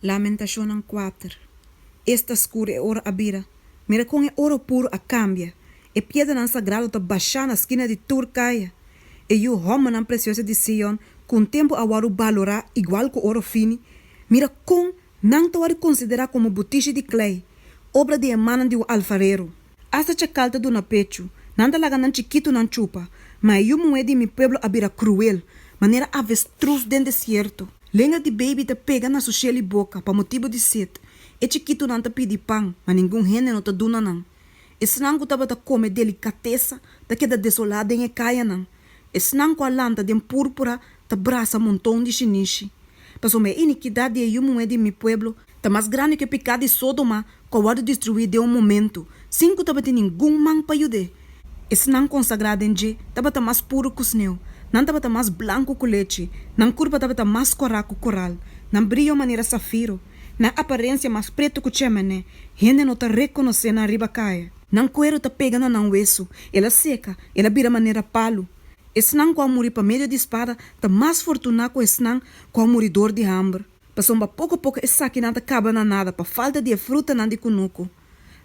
Lamentação 4. Esta escura é hora abira. Mira com é hora puro a cambia. E piedra nan sagrado ta baixar na esquina de Turcaia. E o roma nan preciosa de Sion, com tempo a waru balorá igual com ouro fini. Mira com não ta waru considerar como botiche de clay, obra de emana de um alfarero. Asa chacalta do na pecho, nanda laga nan chiquito nan chupa, mas eu moedi mi pueblo abira cruel, maneira avestruz dentro deserto. Lenga de baby te pega na sua e boca, para motivo de sede. E chiquito não te pede pão, mas ninguém rende não te duna não. Esse não tava te come delicateza, te queda desolada em caia não. Esse não com a lanta de púrpura, te braça montão de chinichi. Passou me iniquidade e eu de mi pueblo, te mais grande que pecado de Sodoma, que o destruir de momento. Cinco tava te ninguém man para ajudar. Esse não consagrado em je, tava te mais puro que sneu. Não tava mais branco com leite, não curva tava mais coraco coral, não brilho maneira safiro, na aparência mais preto que chemene, gente não te reconhecer na riba caia. Não coero te pega na não hueso, ela seca, ela vira maneira palo. Esse não com a muri para meio de espada, tá mais fortunado com esse não com a muridor de hambre. Passou pouco a pouco esse aqui não te acaba na nada, para falta de fruta não de cunuco.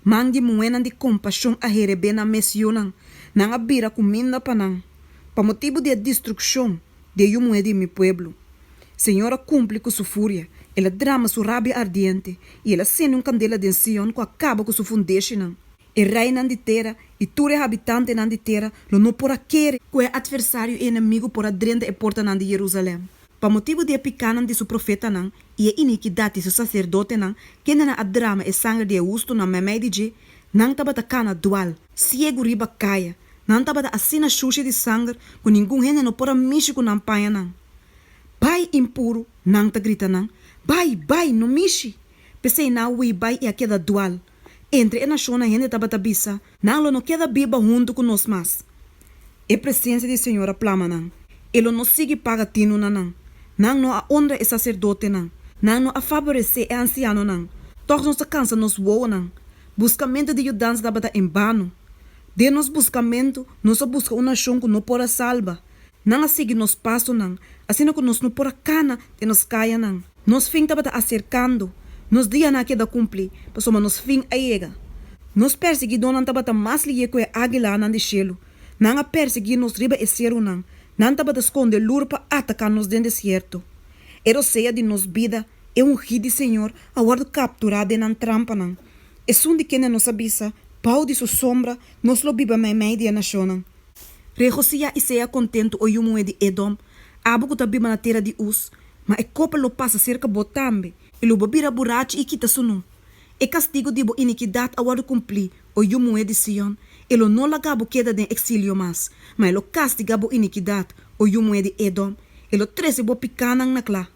Mangue moena de compaixão a herebe na messionan, não abira comida para não. Para motivo de destruição de um de meu pueblo. Senhora cumpre com sua fúria, ela drama sua rábia ardiente e ela acende candela de Sion que acaba com sua foundation. E rei não de terra e ture habitante não de terra lo não por aquele que é adversário e inimigo por adrente e porta não de Jerusalém. Para motivo de picana de seu profeta não e a iniquidade de seu sacerdote não que não a drama e sangue de Augusto na memé de je não taba cana dual, ciego riba caia. Não tava assina xuxa de sangue, com ninguém rende não pora mixe com nampanha não. Bai impuro, não ta grita não. Bai, não mixe. Pensei na ui bai e a queda dual. Entre a nação a gente tava tabissa, não queda biba junto com nós mais. É presença de Senhora plama não. Ele não sigue paga tino não. Não a honra é sacerdote não. Não a favorecer é anciano não. Todos não se cansa nos voa não. Buscamento de ajudança tava em vano. De nos buscamento, nós busca uma nação que não pora salva. Não a seguir nos passos, não. Assim que nós não pora cana, de nos caia, não. Nos fim estava acercando. Nos dia na que da cumprir, passou nos fim a ega. Nos perseguidor não estava mais ligue com a águila não de chelo. Não a perseguir nos riba e cero, não. Não estava esconder luro para atacar nos dentro deserto. Era ceia de nos vida, é um rio de Senhor, a guarda capturada na trampa, não. É som de quem não sabia. Pau de sua sombra, nos lo biba mai media nacional. Regocia e seja contento o yumo de Edom, abo que biba na terra de Us, mas e copa lo passa cerca botambe, e lo babira burachi e quita sunu. E castigo de bo iniquidade a wado cumprir o yumo de Sion, e lo não lagabo queda de exílio mas lo castiga bo iniquidade o yumo de Edom, e lo trece bo picanang nakla.